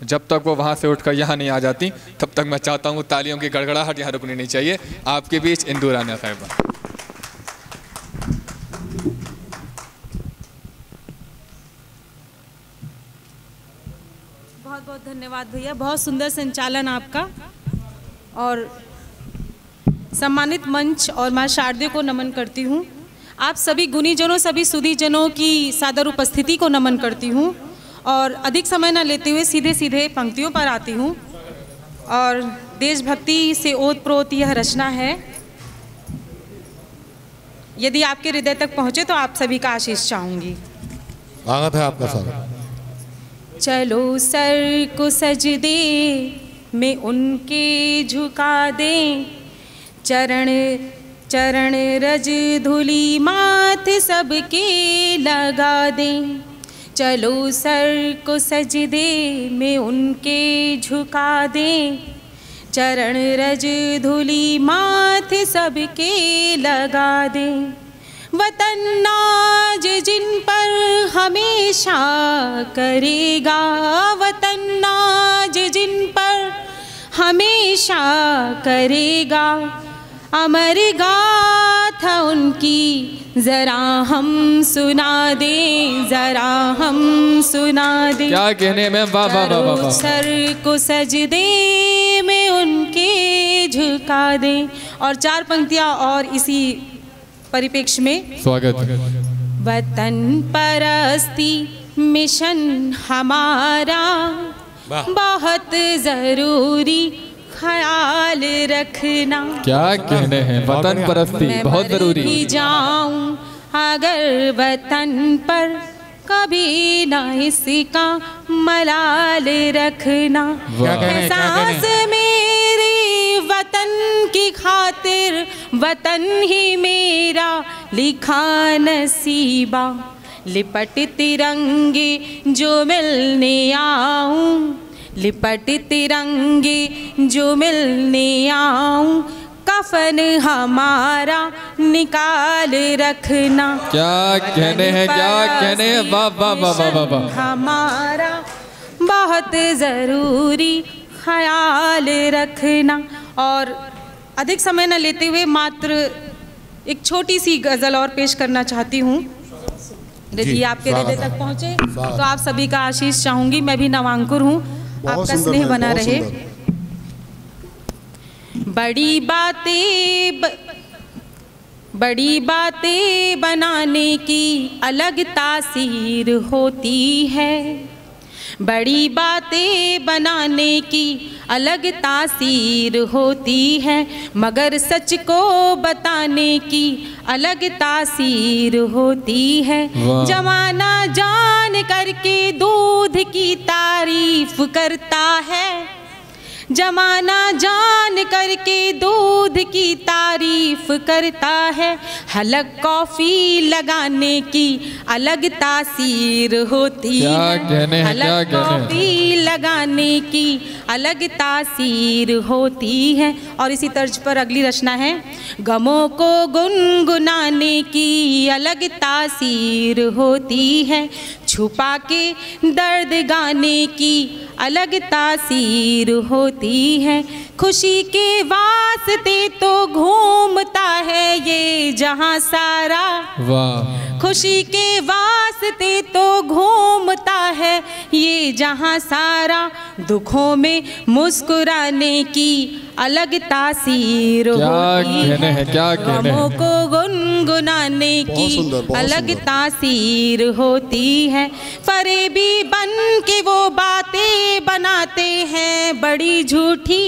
जब तक वो वहाँ से उठकर यहाँ नहीं आ जाती तब तक मैं चाहता हूँ तालियों की गड़गड़ाहट यहाँ रुकनी नहीं चाहिए। आपके बीच इंदु राना साहिबा। बहुत बहुत धन्यवाद भैया, बहुत सुंदर संचालन आपका। और सम्मानित मंच और माँ शारदे को नमन करती हूँ। आप सभी गुणीजनों, सभी सुधीजनों की सादर उपस्थिति को नमन करती हूँ और अधिक समय न लेते हुए सीधे सीधे पंक्तियों पर आती हूँ। और देशभक्ति से ओतप्रोत यह रचना है। यदि आपके हृदय तक पहुँचे तो आप सभी का आशीष चाहूँगी। स्वागत है आपका सारा। चलो सर को सजदे में उनके झुका दें, चरण चरण रज धूलि माथे सबके लगा दें। चलो सर को सजदे में उनके झुका दें, चरण रज धूलि माथे सबके लगा दें। वतन नाज जिन पर हमेशा करेगा, वतन नाज जिन पर हमेशा करेगा, अमर गाथा उनकी जरा हम सुना दें, जरा हम सुना दें। क्या कहने में, वाह वाह वाह वाह। सर को सजदे में उनके झुका दें। और चार पंक्तियां और इसी परिप्रेक्ष्य में स्वागत। वतन परस्ती मिशन हमारा बहुत जरूरी ख्याल रखना। क्या कहने हैं, वतन परस्ती बहुत जरूरी। मैं जाऊं अगर वतन पर कभी ना इसका मलाल रखना। एहसास मेरी वतन की खातिर, वतन ही मेरा लिखा नसीबा। लिपट तिरंगे जो मिलने आऊं, लिपट तिरंगे जो मिलने आऊं, कफन हमारा निकाल रखना। क्या कहने हैं, क्या कहने हैं, वाह वाह वाह वाह वाह। हमारा बहुत ज़रूरी ख्याल रखना। और अधिक समय न लेते हुए मात्र एक छोटी सी गज़ल और पेश करना चाहती हूँ। यदि आपके हृदय तक पहुँचे तो आप सभी का आशीष चाहूँगी। मैं भी नवांकुर हूँ, आपका स्नेह बना रहे। बड़ी बातें बनाने की अलग तासीर होती है, बड़ी बातें बनाने की अलग तासीर होती है, मगर सच को बताने की अलग तासीर होती है। जमाना जान करके दूध की तारीफ करता है, जमाना जान करके दूध की तारीफ करता है, हलक कॉफ़ी लगाने की अलग तासीर होती है, हलक कॉफ़ी लगाने की अलग तासीर होती है। और इसी तर्ज पर अगली रचना है। गमों को गुनगुनाने की अलग तासीर होती है, छुपा के दर्द गाने की अलग तासीर होती है। खुशी के वास्ते तो घूमता है ये जहां सारा, वाह। खुशी के वास्ते तो घूमता है ये जहां सारा, दुखों में मुस्कुराने की अलग तासीर होती है, गमों को गुनगुनाने की अलग तासीर होती है। फरेबी बन के वो बातें बनाते हैं बड़ी झूठी,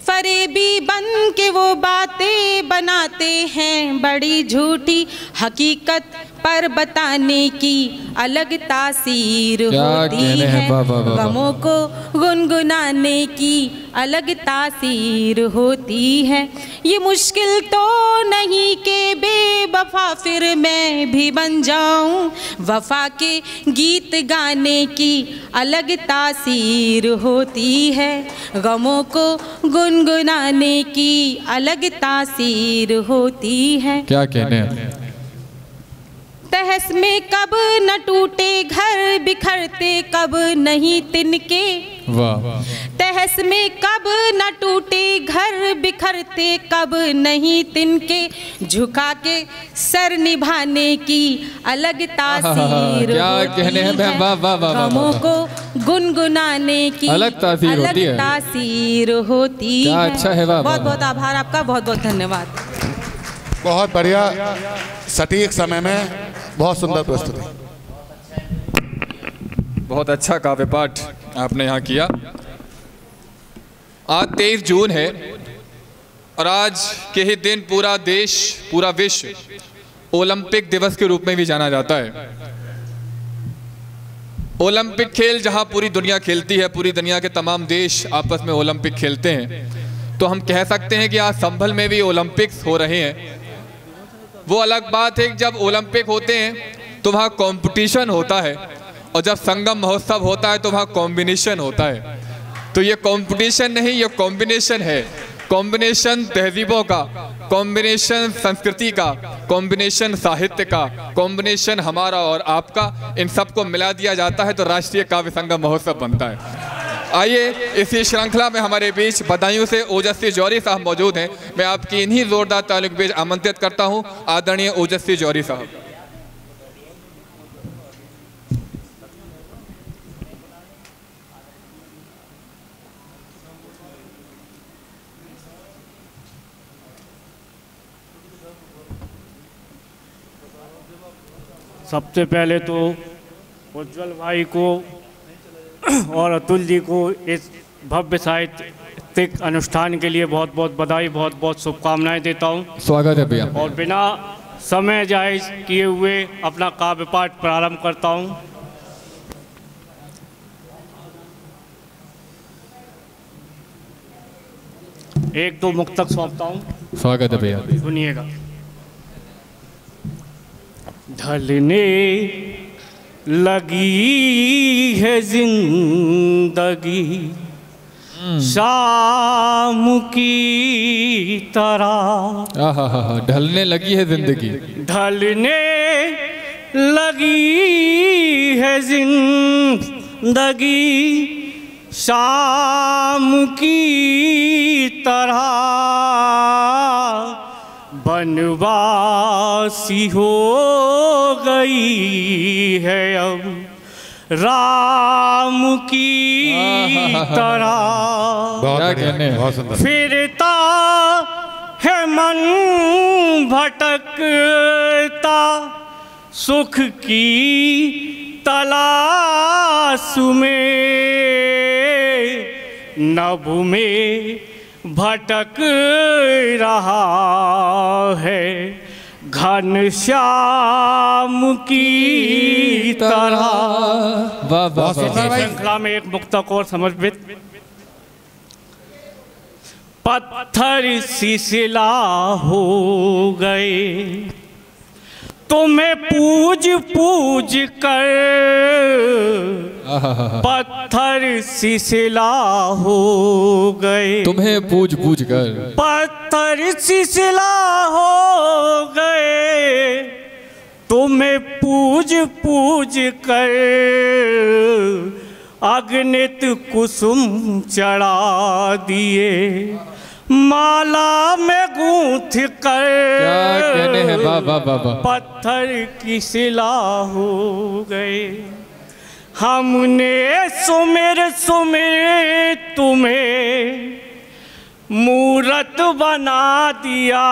फरेबी बन के वो बातें बनाते हैं बड़ी झूठी, हकीकत पर बताने की अलग तासीर होती है, गमों को गुनगुनाने की अलग तासीर होती है। ये मुश्किल तो नहीं कि बेवफा फिर मैं भी बन जाऊं, वफा के गीत गाने की अलग तासीर होती है, गमों को गुनगुनाने की अलग तासीर होती है। क्या कहने हैं। तहस में कब न टूटे घर, बिखरते कब नहीं तिनके। वाह। तहस में कब न टूटे घर, बिखरते कब नहीं तिनके। झुका के सर निभाने की अलग तासीर क्या होती कहने हैं है। वाह वाह वाह। गमों को गुनगुनाने की अलग तासीर होती है। तासीर होती क्या है। अच्छा है। वाह। बहुत बहुत आभार आपका, बहुत बहुत धन्यवाद। बहुत बढ़िया, सटीक समय में बहुत सुंदर प्रस्तुति। बहुत अच्छा काव्य पाठ आपने यहाँ किया। आज 23 जून है और आज के ही दिन पूरा देश, पूरा विश्व ओलंपिक दिवस के रूप में भी जाना जाता है। ओलंपिक खेल जहाँ पूरी दुनिया खेलती है, पूरी दुनिया के तमाम देश आपस में ओलंपिक खेलते हैं, तो हम कह सकते हैं कि आज संभल में भी ओलंपिक्स हो रहे हैं। वो अलग बात है कि जब ओलंपिक होते हैं तो वहाँ कंपटीशन होता है और जब संगम महोत्सव होता है तो वहाँ कॉम्बिनेशन होता है। तो ये कंपटीशन नहीं, ये कॉम्बिनेशन है। कॉम्बिनेशन तहजीबों का, कॉम्बिनेशन संस्कृति का, कॉम्बिनेशन साहित्य का, कॉम्बिनेशन हमारा और आपका, इन सबको मिला दिया जाता है तो राष्ट्रीय काव्य संगम महोत्सव बनता है। आइए इसी श्रृंखला में हमारे बीच बदायूं से ओजस्वी जौहरी साहब मौजूद हैं। मैं आपकी इन्हीं जोरदार तालियों के बीच आमंत्रित करता हूं आदरणीय ओजस्वी जौहरी साहब। सबसे पहले तो उज्जवल भाई को और अतुल जी को इस भव्य साहित्यिक अनुष्ठान के लिए बहुत बहुत बधाई, बहुत बहुत शुभकामनाएं देता हूं। स्वागत है भैया। और बिना समय जायज किए हुए अपना काव्य पाठ प्रारंभ करता हूं। एक दो मुक्तक सौंपता हूं, स्वागत है भैया। सुनिएगा। ढलने लगी है जिंदगी शाम की तरह। ढलने लगी है जिंदगी, ढलने लगी है जिंदगी शाम की तरह। बनवासी हो गई है अब राम की तरह। बहुत सुंदर। फिरता है मन भटकता सुख की तलाश में। नभ में भटक रहा है घनश्याम की तरह। श्रृंखला में एक मुक्तक और समर्पित। पत्थर सी शिला हो गए तुम्हें पूज पूज कर। पत्थर सी शिला हो गए तुम्हें पूज पूज कर। पत्थर सी शिला हो गए तुम्हें पूज पूज कर। अगणित कुसुम चढ़ा दिए माला में गूंथ कर। क्या कहने हैं। बाबा बाबा। पत्थर की शिला हो गए। हमने सुमिर सुमिर तुम्हें मूरत बना दिया।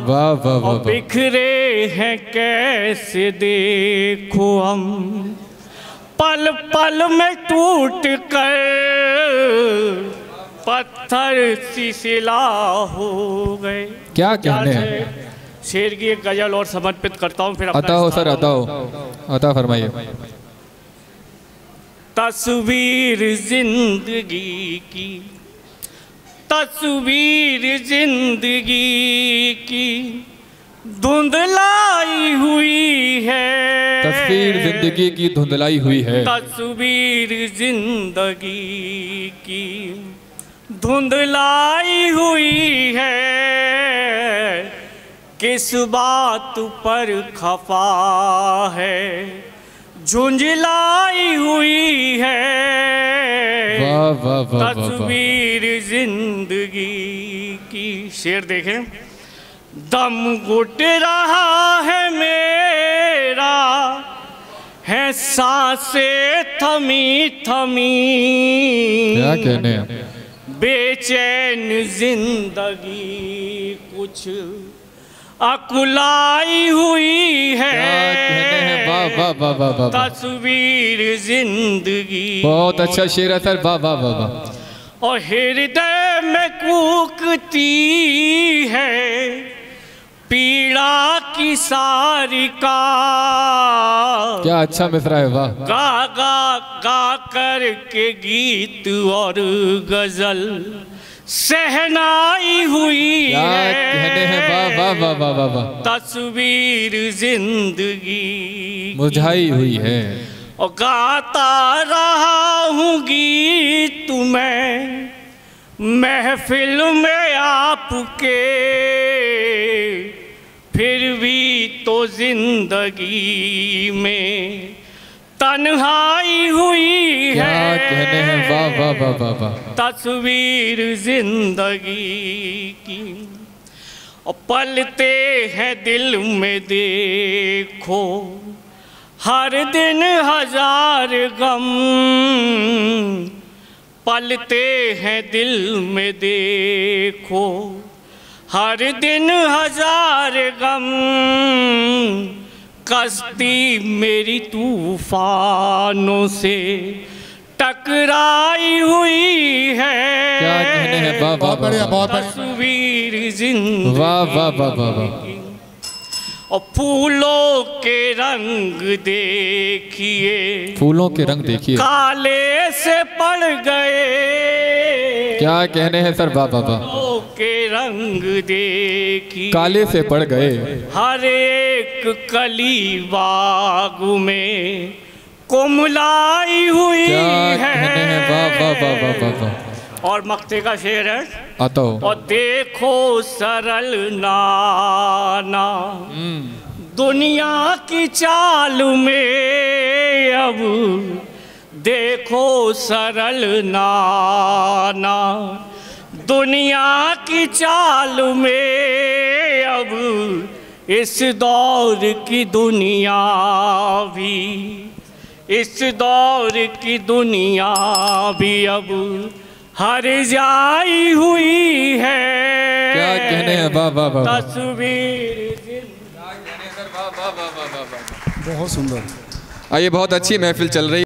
वाह वाह वाह। बिखरे हैं कैसे देखो हम पल पल में टूट कर। पत्थर सी शिला हो गए। क्या कहने हैं। शेर की एक गजल और समर्पित करता हूँ, फिर अता हो सर, अता हो, अता फरमाइए। तस्वीर जिंदगी की, तस्वीर जिंदगी की धुंधलाई हुई है। तस्वीर जिंदगी की धुंधलाई हुई है। तस्वीर जिंदगी की धुंधलाई हुई है। किस बात पर खफा है, झुंझलाई हुई है तस्वीर जिंदगी की। शेर देखें। दम घुट रहा है मेरा, है सांसें थमी थमी, क्या कहने हैं? बेचैन जिंदगी कुछ अकुलाई हुई है, वाह वाह वाह वाह वाह, तस्वीर जिंदगी। बहुत अच्छा शेर है सर, वाह वाह वाह वाह। और हृदय में कूकती है पीड़ा की सारिका, क्या अच्छा मिसरा है, वाह। गा गा गा कर के गीत और गजल सहनाई हुई क्या है, कहने हैं, वाह वाह वाह वाह वाह वाह, तस्वीर जिंदगी मुरझाई हुई है। और गाता रहा हूँ गीत तुम्हें महफिल में आपके, फिर भी तो जिंदगी में तन्हाई हुई है। क्या कहने हैं, वाह वाह वाह वाह वाह, तस्वीर जिंदगी की। और पलते हैं दिल में देखो हर दिन हजार गम, पलते हैं दिल में देखो हर दिन हजार गम, कश्ती मेरी तूफानों से टकराई हुई है। क्या कहने हैं, वाह वाह बहुत बढ़िया, बहुत बढ़िया। तस्वीर जिंदगी, वाह वाह वाह वाह वाह। और फूलों के रंग देखिए, फूलों के रंग देखिए, काले से पड़ गए। क्या कहने हैं सर, वाह वाह वाह। फूलों के रंग देखिए, काले से पड़ गए, हर एक कली बाग में कुमलाई हुई क्या है। कहने हैं, वाह वाह वाह वाह वाह वाह। और मक्ते का शेर है। आता हो। और देखो सरल नाना दुनिया की चाल में, अब देखो सरल नाना दुनिया की चाल में, अब इस दौर की दुनिया भी, इस दौर की दुनिया भी अब हर जाई हुई है। क्या कहने हैं, वाह वाह वाह, तस्वीर। बहुत सुंदर। ये बहुत अच्छी महफिल चल रही।